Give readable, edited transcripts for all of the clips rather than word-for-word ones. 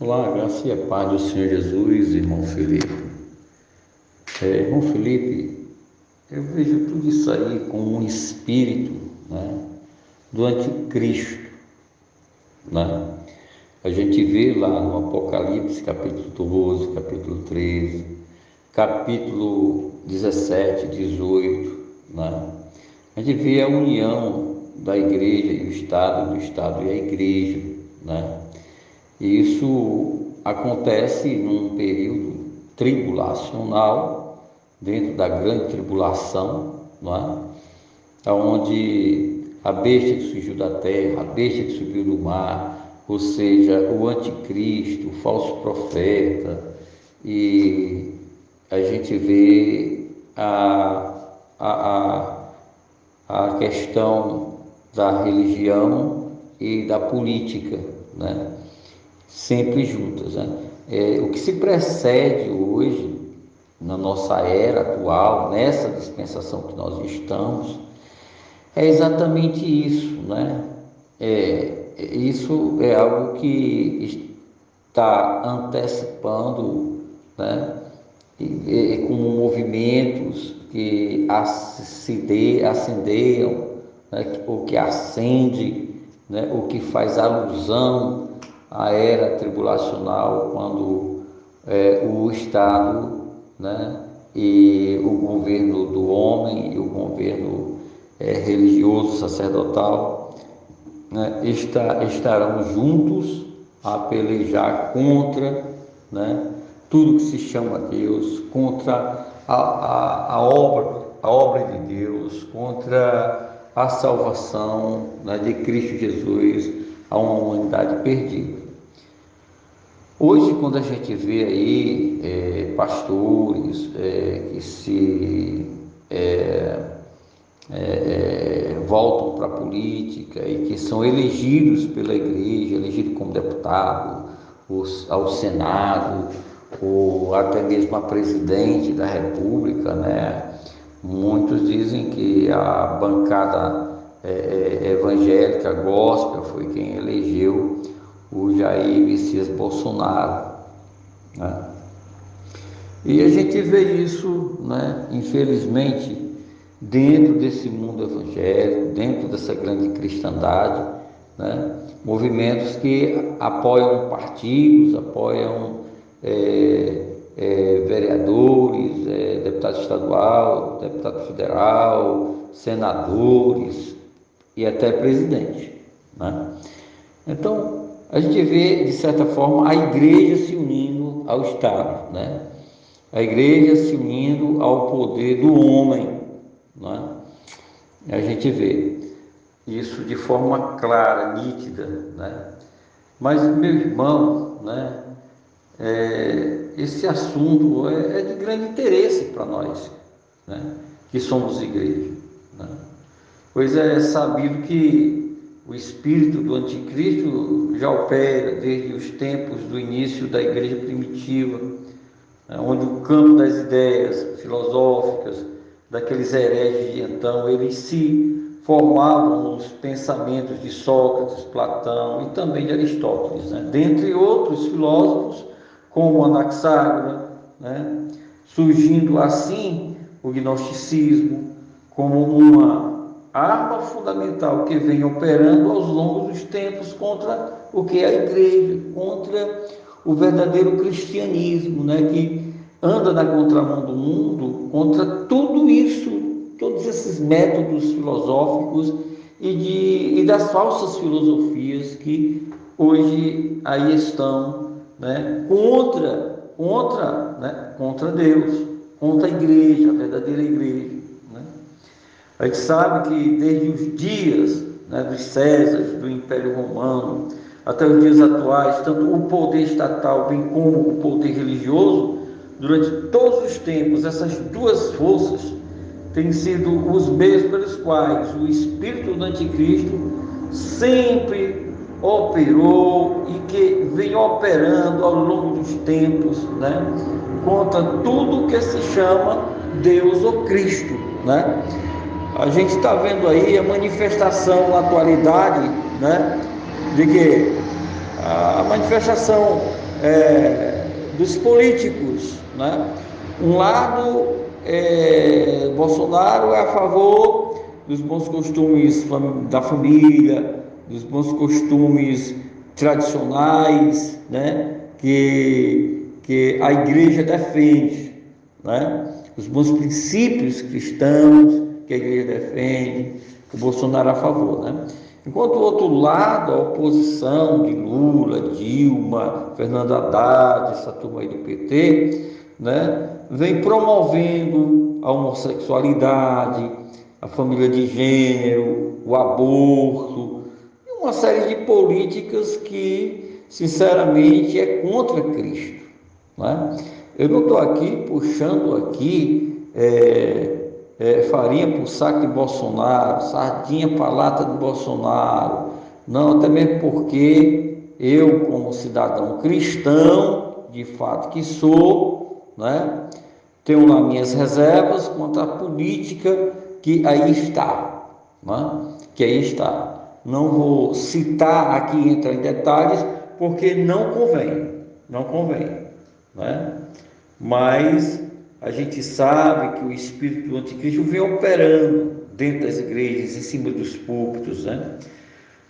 Olá, graça e a paz do Senhor Jesus, irmão Felipe. Irmão Felipe, eu vejo tudo isso aí como um espírito, né, do anticristo, né? A gente vê lá no Apocalipse, capítulo 12, capítulo 13, capítulo 17, 18, né? A gente vê a união da igreja e o Estado, do Estado e a igreja, né? E isso acontece num período tribulacional, dentro da grande tribulação, não é? Onde a besta que surgiu da terra, a besta que subiu do mar, ou seja, o anticristo, o falso profeta, e a gente vê a, a questão da religião e da política, né? Sempre juntas, né? O que se precede hoje, na nossa era atual, nessa dispensação que nós estamos, é exatamente isso, né? Isso é algo que está antecipando, né? Com movimentos que acendeiam, né? O que acende, né? O que faz alusão à era tribulacional, quando o Estado, né? E o governo do homem e o governo religioso, sacerdotal, né, estarão juntos a pelejar contra, né, tudo que se chama Deus, contra a obra de Deus, contra a salvação, né, de Cristo Jesus a uma humanidade perdida. Hoje, quando a gente vê aí pastores que se voltam para a política e que são elegidos pela igreja, elegidos como deputado, ao Senado, ou até mesmo a presidente da República, né? Muitos dizem que a bancada evangélica gospel foi quem elegeu o Jair Messias Bolsonaro, né? E a gente vê isso, né, infelizmente, dentro desse mundo evangélico, dentro dessa grande cristandade, né, movimentos que apoiam partidos, apoiam vereadores, deputado estadual, deputado federal, senadores e até presidente, né? Então, a gente vê, de certa forma, a igreja se unindo ao Estado, né? A igreja se unindo ao poder do homem, né? A gente vê isso de forma clara, nítida, né? Mas, meu irmão, né? Esse assunto é de grande interesse para nós, né? Que somos igreja, né? Pois é sabido que o espírito do anticristo já opera desde os tempos do início da igreja primitiva, né, onde o campo das ideias filosóficas daqueles hereges de então, eles se formavam nos pensamentos de Sócrates, Platão e também de Aristóteles, né? Dentre outros filósofos, como Anaxágoras, né? Surgindo assim o gnosticismo como uma arma fundamental que vem operando aos longos dos tempos contra o que é a igreja, contra o verdadeiro cristianismo, né, que anda na contramão do mundo, contra tudo isso, todos esses métodos filosóficos e das falsas filosofias que hoje aí estão, né, contra Deus, contra a igreja, a verdadeira igreja, né? A gente sabe que desde os dias, né, dos Césares, do Império Romano, até os dias atuais, tanto o poder estatal bem como o poder religioso, durante todos os tempos, essas duas forças têm sido os meios pelos quais o espírito do anticristo sempre operou e que vem operando ao longo dos tempos, né, contra tudo que se chama Deus ou Cristo, né? A gente está vendo aí a manifestação na atualidade, né, de que a manifestação dos políticos, né? Um lado, Bolsonaro é a favor dos bons costumes da família, dos bons costumes tradicionais, né? Que a igreja defende, né? Os bons princípios cristãos que a igreja defende, o Bolsonaro é a favor, né? Enquanto o outro lado, a oposição de Lula, Dilma, Fernando Haddad, essa turma aí do PT, né, vem promovendo a homossexualidade, a família de gênero, o aborto, e uma série de políticas que, sinceramente, é contra Cristo, né? Eu não estou aqui puxando aqui farinha para o saco de Bolsonaro, sardinha para a lata de Bolsonaro, não, até mesmo porque eu, como cidadão cristão, de fato que sou, né, tenho lá minhas reservas contra a política que aí está, né, que aí está. Não vou citar aqui, entrar em detalhes, porque não convém, né? Mas a gente sabe que o espírito do anticristo vem operando dentro das igrejas, em cima dos púlpitos, né?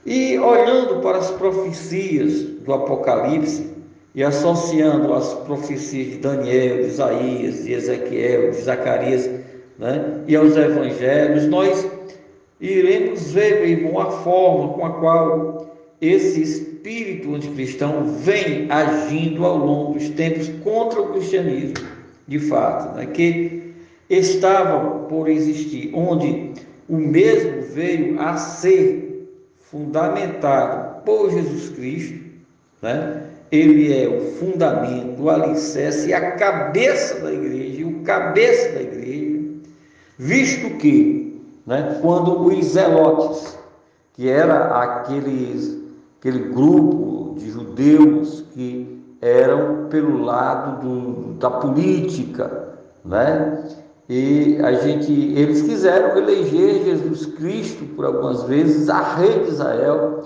E olhando para as profecias do Apocalipse e associando as profecias de Daniel, de Isaías, de Ezequiel, de Zacarias, né? E aos evangelhos, nós iremos ver, meu irmão, a forma com a qual esse espírito anticristão vem agindo ao longo dos tempos contra o cristianismo, de fato, né? Que estava por existir, onde o mesmo veio a ser fundamentado por Jesus Cristo, né? Ele é o fundamento, o alicerce e a cabeça da igreja, o cabeça da igreja, visto que, né, quando os zelotes, que era aquele grupo de judeus que eram pelo lado da política, né? E eles quiseram eleger Jesus Cristo por algumas vezes a rei de Israel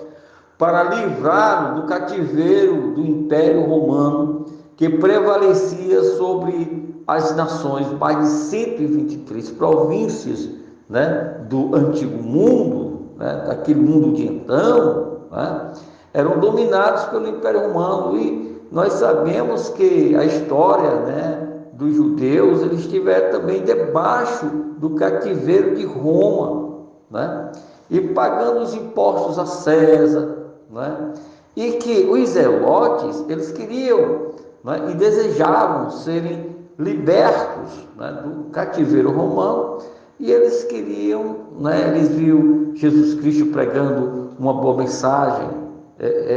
para livrá-lo do cativeiro do Império Romano que prevalecia sobre as nações, mais de 123 províncias, né, do antigo mundo, né, daquele mundo de então, né, eram dominados pelo Império Romano. E nós sabemos que a história, né, dos judeus, eles estiveram também debaixo do cativeiro de Roma, né, e pagando os impostos a César, né, e que os zelotes, eles queriam, né, e desejavam serem libertos, né, do cativeiro romano, e eles queriam, né, eles viram Jesus Cristo pregando uma boa mensagem,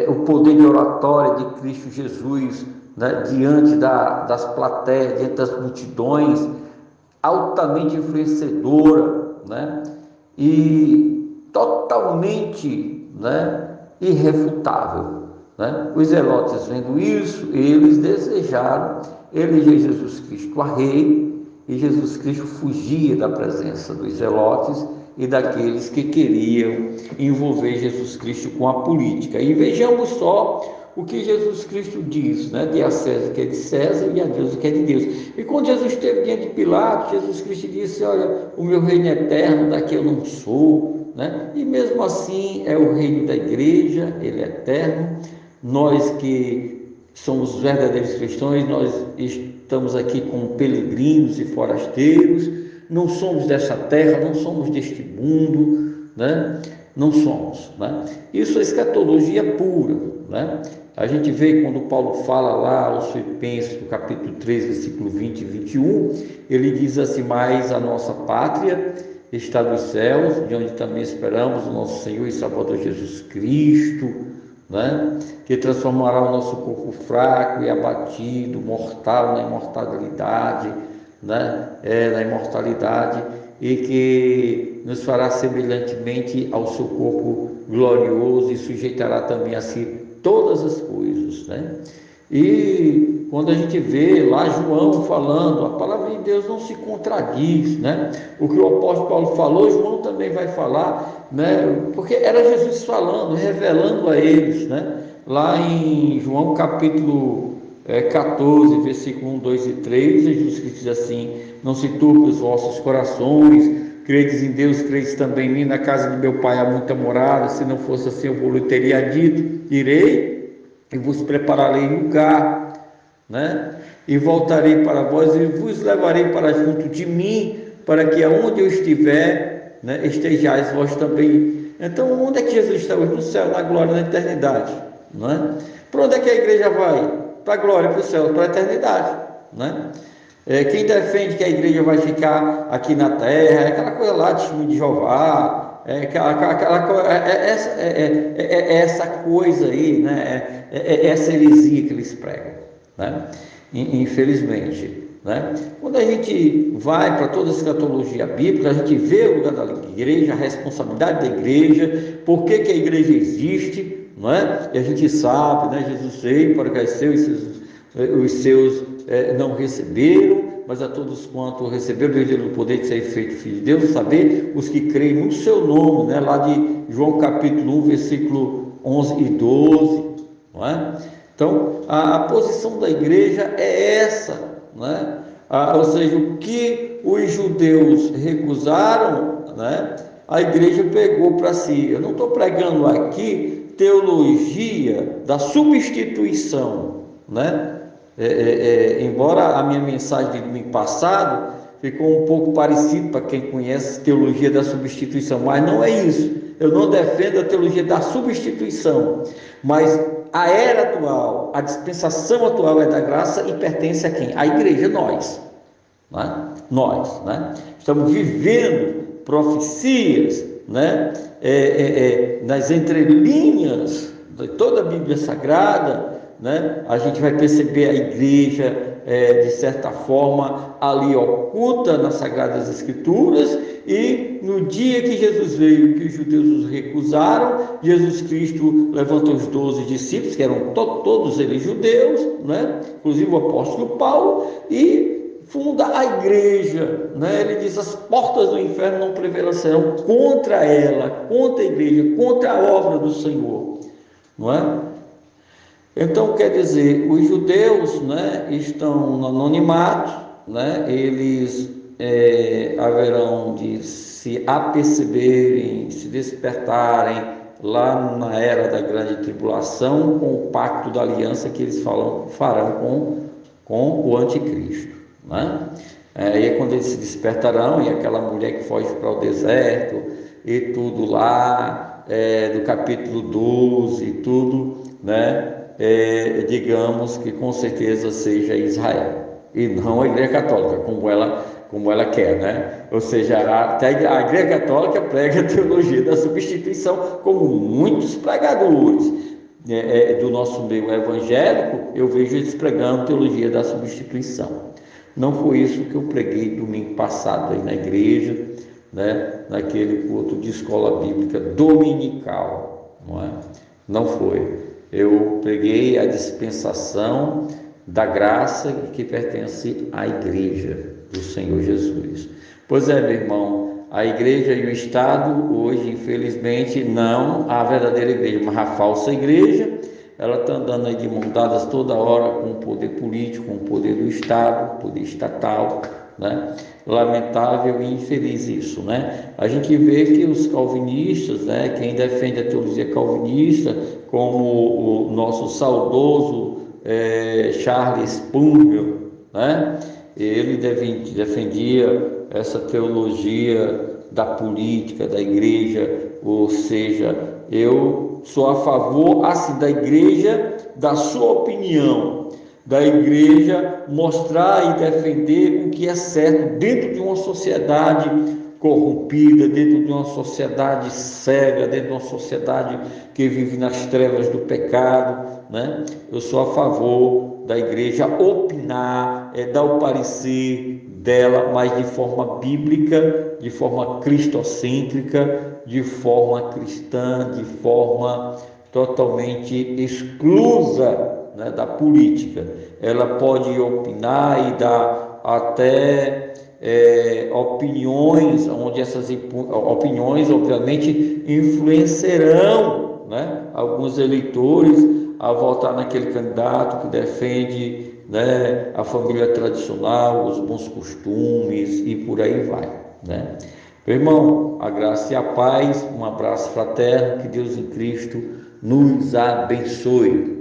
o poder de oratória de Cristo Jesus, né, diante das plateias, diante das multidões, altamente influenciadora, né, e totalmente, né, irrefutável, né? Os zelotes, vendo isso, eles desejaram eleger Jesus Cristo a rei, e Jesus Cristo fugia da presença dos zelotes e daqueles que queriam envolver Jesus Cristo com a política. E vejamos só o que Jesus Cristo diz, né? Dê a César o que é de César e a Deus o que é de Deus. E quando Jesus esteve diante de Pilatos, Jesus Cristo disse: olha, o meu reino é eterno, daqui eu não sou, né? E mesmo assim é o reino da igreja, ele é eterno. Nós que somos verdadeiros cristãos, nós estamos aqui como peregrinos e forasteiros, não somos dessa terra, não somos deste mundo, né? Não somos, né? Isso é escatologia pura, né? A gente vê quando Paulo fala lá aos Filipenses, no capítulo 3, versículo 20 e 21, ele diz assim: mas a nossa pátria está nos céus, de onde também esperamos o nosso Senhor e Salvador Jesus Cristo, né? Que transformará o nosso corpo fraco e abatido, mortal, na imortalidade, né? Na imortalidade, e que nos fará semelhantemente ao seu corpo glorioso e sujeitará também a si todas as coisas, né? E quando a gente vê lá João falando, a palavra de Deus não se contradiz, né? O que o apóstolo Paulo falou, João também vai falar, né? Porque era Jesus falando, revelando a eles, né? Lá em João capítulo 14, versículo 1, 2 e 3, Jesus Cristo diz assim: não se turbe os vossos corações, credes em Deus, credes também em mim. Na casa de meu Pai há muita morada, se não fosse assim eu vos teria dito: irei e vos prepararei lugar, né? E voltarei para vós e vos levarei para junto de mim, para que aonde eu estiver, né, estejais vós também. Então, onde é que Jesus está hoje? No céu, na glória, na eternidade, não é? Para onde é que a igreja vai? Para a glória, para o céu, para a eternidade, né? Quem defende que a igreja vai ficar aqui na terra, é aquela coisa lá de testemunho de Jeová, essa coisa aí, né? Essa heresia que eles pregam, né? Infelizmente, né? Quando a gente vai para toda a escatologia bíblica, a gente vê o lugar da igreja, a responsabilidade da igreja, por que a igreja existe, não é? E a gente sabe, né? Jesus veio para que os seus não receberam, mas a todos quanto receberam, deu o poder de ser feito filho de Deus, saber os que creem no seu nome, né? Lá de João capítulo 1, versículo 11 e 12, não é? Então, a posição da igreja é essa, né? Ou seja, o que os judeus recusaram, né? A igreja pegou para si. Eu não estou pregando aqui teologia da substituição, né? Embora a minha mensagem de domingo passado ficou um pouco parecido para quem conhece teologia da substituição, mas não é isso. Eu não defendo a teologia da substituição, mas a era atual, a dispensação atual é da graça e pertence a quem? A igreja, nós, né? Nós, né? Estamos vivendo profecias, né? Nas entrelinhas de toda a Bíblia Sagrada, né? A gente vai perceber a igreja, de certa forma, ali oculta nas Sagradas Escrituras, e no dia que Jesus veio, que os judeus os recusaram, Jesus Cristo levantou os 12 discípulos, que eram todos eles judeus, né? Inclusive o apóstolo Paulo, e funda a igreja, né? Ele diz: as portas do inferno não prevalecerão contra ela, contra a igreja, contra a obra do Senhor, não é? Então, quer dizer, os judeus, né, estão no anonimato, né? Eles haverão de se aperceberem, se despertarem lá na era da grande tribulação, com o pacto da aliança que eles farão com o anticristo, né? E é quando eles se despertarão, e aquela mulher que foge para o deserto e tudo lá, do capítulo 12 e tudo, né? Digamos que com certeza seja Israel e não a Igreja Católica, como ela quer, né? Ou seja, até a Igreja Católica prega a teologia da substituição, como muitos pregadores do nosso meio evangélico, eu vejo eles pregando teologia da substituição. Não foi isso que eu preguei domingo passado aí na igreja, né? Naquele culto de escola bíblica dominical, não é? Não foi. Eu preguei a dispensação da graça que pertence à igreja do Senhor Jesus. Pois é, meu irmão, a igreja e o Estado hoje, infelizmente, não a verdadeira igreja, mas a falsa igreja, ela está andando aí de mãos dadas toda hora com o poder político, com o poder do Estado, poder estatal, né? Lamentável e infeliz isso, né? A gente vê que os calvinistas, né, quem defende a teologia calvinista, como o nosso saudoso Charles Spurgeon, né? Ele defendia essa teologia da política, da igreja, ou seja, eu sou a favor assim da igreja, da sua opinião, da igreja mostrar e defender o que é certo dentro de uma sociedade corrompida, dentro de uma sociedade cega, dentro de uma sociedade que vive nas trevas do pecado, né? Eu sou a favor da igreja opinar, dar o parecer dela, mas de forma bíblica, de forma cristocêntrica, de forma cristã, de forma totalmente exclusa, né, da política. Ela pode opinar e dar até opiniões, onde essas opiniões obviamente influenciarão, né, alguns eleitores a votar naquele candidato que defende, né, a família tradicional, os bons costumes e por aí vai, né? Meu irmão, a graça e a paz, um abraço fraterno, que Deus em Cristo nos abençoe.